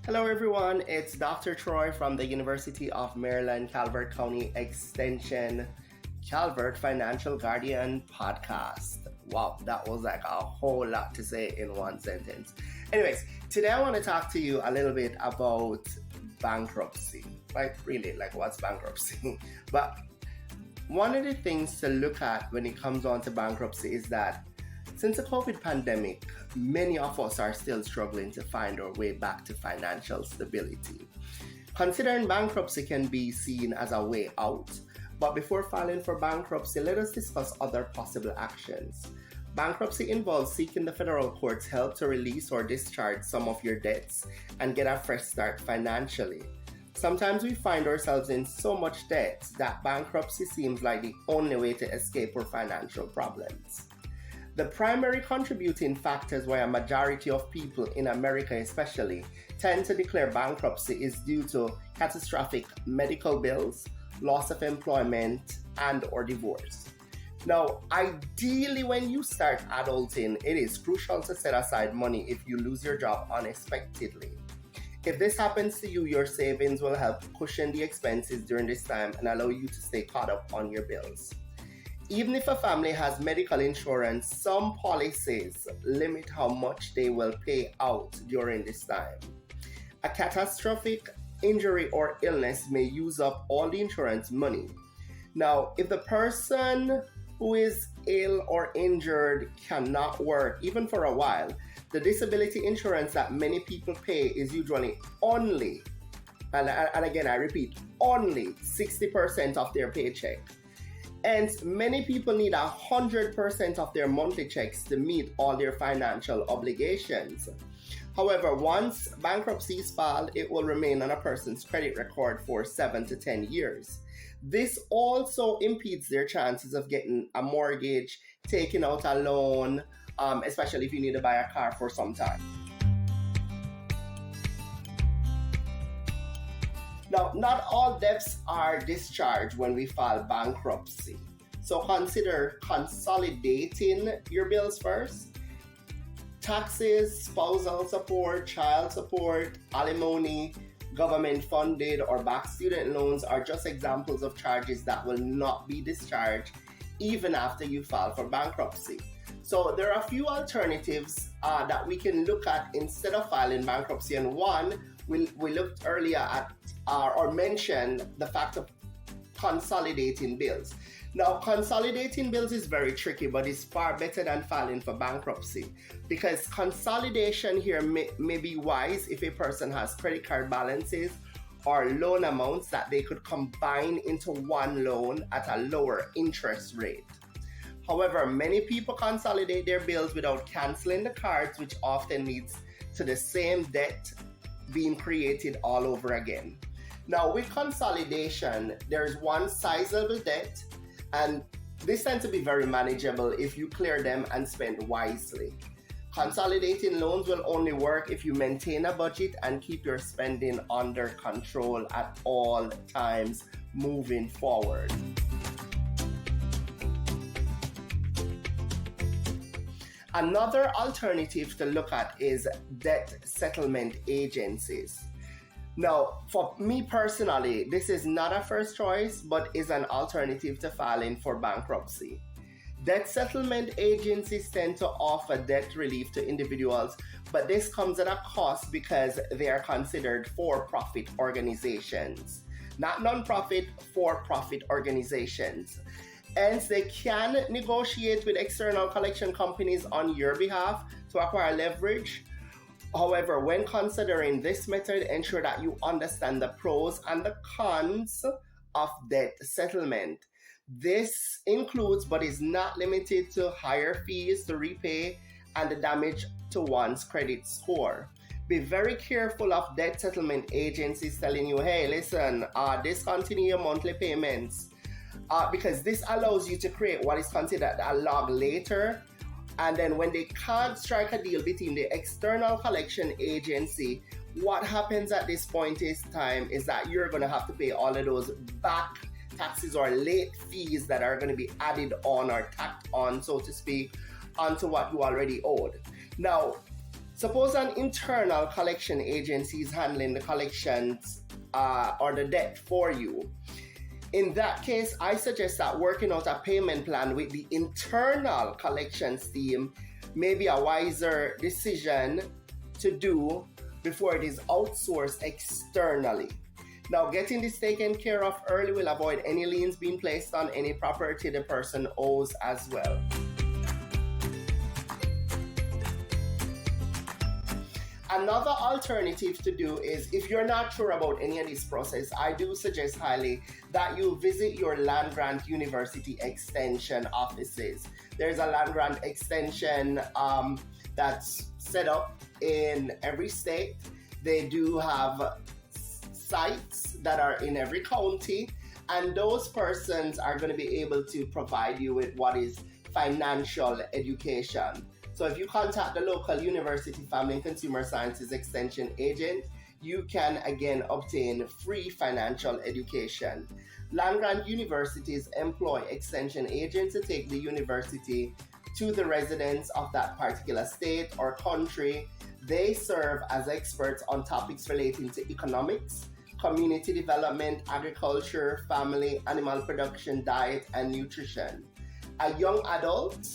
Hello everyone, it's Dr. Troy from the University of Maryland, Calvert County Extension, Calvert Financial Guardian podcast. Wow, that was like a whole lot to say in one sentence. Anyways, today I want to talk to you a little bit about bankruptcy. Really, what's bankruptcy? But one of the things to look at when it comes on to bankruptcy is that since the COVID pandemic, many of us are still struggling to find our way back to financial stability. Considering bankruptcy can be seen as a way out, but before filing for bankruptcy, let us discuss other possible actions. Bankruptcy involves seeking the federal court's help to release or discharge some of your debts and get a fresh start financially. Sometimes we find ourselves in so much debt that bankruptcy seems like the only way to escape our financial problems. The primary contributing factors why a majority of people in America especially tend to declare bankruptcy is due to catastrophic medical bills, loss of employment, and or divorce. Now, ideally when you start adulting, it is crucial to set aside money if you lose your job unexpectedly. If this happens to you, your savings will help cushion the expenses during this time and allow you to stay caught up on your bills. Even if a family has medical insurance, some policies limit how much they will pay out during this time. A catastrophic injury or illness may use up all the insurance money. Now, if the person who is ill or injured cannot work, even for a while, the disability insurance that many people pay is usually only, and again I repeat, only 60% of their paycheck. And many people need 100% of their monthly checks to meet all their financial obligations. However, once bankruptcy is filed, it will remain on a person's credit record for 7 to 10 years. This also impedes their chances of getting a mortgage, taking out a loan, especially if you need to buy a car for some time. Now, not all debts are discharged when we file bankruptcy. So consider consolidating your bills first. Taxes, spousal support, child support, alimony, government funded or back student loans are just examples of charges that will not be discharged even after you file for bankruptcy. So there are a few alternatives that we can look at instead of filing bankruptcy. And one, we looked earlier at or mentioned the fact of consolidating bills. Now, consolidating bills is very tricky, but it's far better than filing for bankruptcy because consolidation here may be wise if a person has credit card balances or loan amounts that they could combine into one loan at a lower interest rate. However, many people consolidate their bills without canceling the cards, which often leads to the same debt being created all over again. Now, with consolidation, there's one sizable debt, and this tends to be very manageable if you clear them and spend wisely. Consolidating loans will only work if you maintain a budget and keep your spending under control at all times moving forward. Another alternative to look at is debt settlement agencies. Now, for me personally, this is not a first choice, but is an alternative to filing for bankruptcy. Debt settlement agencies tend to offer debt relief to individuals, but this comes at a cost because they are considered for-profit organizations, not non-profit, for-profit organizations. Hence, they can negotiate with external collection companies on your behalf to acquire leverage. However, when considering this method, ensure that you understand the pros and the cons of debt settlement. This includes, but is not limited to, higher fees to repay and the damage to one's credit score. Be very careful of debt settlement agencies telling you, hey, listen, discontinue your monthly payments. Because this allows you to create what is considered a log later. And then when they can't strike a deal between the external collection agency, what happens at this point in time is that you're going to have to pay all of those back taxes or late fees that are going to be added on or tacked on, so to speak, onto what you already owed. Now, Suppose an internal collection agency is handling the collections or the debt for you. In that case, I suggest that working out a payment plan with the internal collections team may be a wiser decision to do before it is outsourced externally. Now, getting this taken care of early will avoid any liens being placed on any property the person owes as well. Another alternative to do is, if you're not sure about any of this process, I do suggest highly that you visit your land grant university extension offices. There's a land grant extension that's set up in every state. They do have sites that are in every county, and those persons are going to be able to provide you with what is financial education. So if you contact the local University Family and Consumer Sciences Extension agent, you can again obtain free financial education. Land grant universities employ extension agents to take the university to the residents of that particular state or country. They serve as experts on topics relating to economics, community development, agriculture, family, animal production, diet, and nutrition. A young adult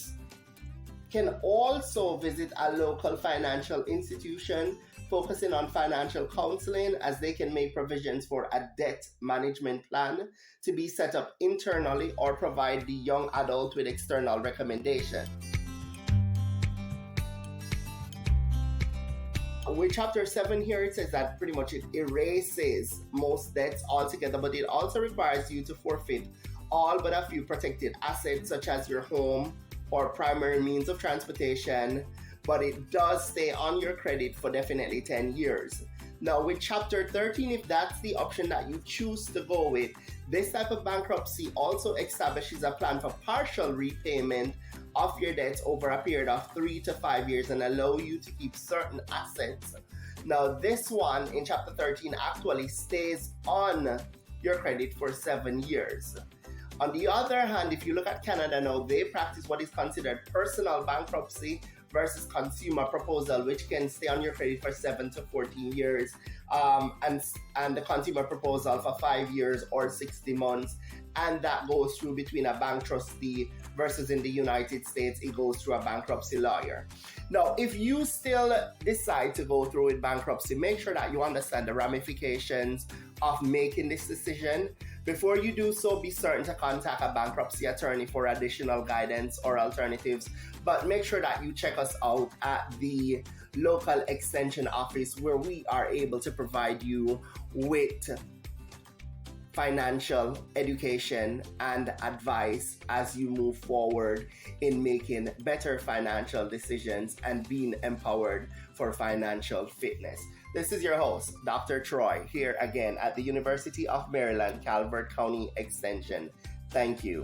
can also visit a local financial institution focusing on financial counseling, as they can make provisions for a debt management plan to be set up internally or provide the young adult with external recommendation. With Chapter 7 here, it says that pretty much it erases most debts altogether, but it also requires you to forfeit all but a few protected assets such as your home or primary means of transportation, but it does stay on your credit for definitely 10 years. Now with Chapter 13, if that's the option that you choose to go with, this type of bankruptcy also establishes a plan for partial repayment of your debts over a period of 3 to 5 years and allow you to keep certain assets. Now this one in Chapter 13 actually stays on your credit for 7 years. On the other hand, if you look at Canada now, they practice what is considered personal bankruptcy versus consumer proposal, which can stay on your credit for 7 to 14 years, and the consumer proposal for 5 years or 60 months. And that goes through between a bank trustee versus in the United States, it goes through a bankruptcy lawyer. Now, if you still decide to go through with bankruptcy, make sure that you understand the ramifications of making this decision. Before you do so, be certain to contact a bankruptcy attorney for additional guidance or alternatives. But make sure that you check us out at the local extension office, where we are able to provide you with financial education and advice as you move forward in making better financial decisions and being empowered for financial fitness. This is your host, Dr. Troy, here again at the University of Maryland, Calvert County Extension. Thank you.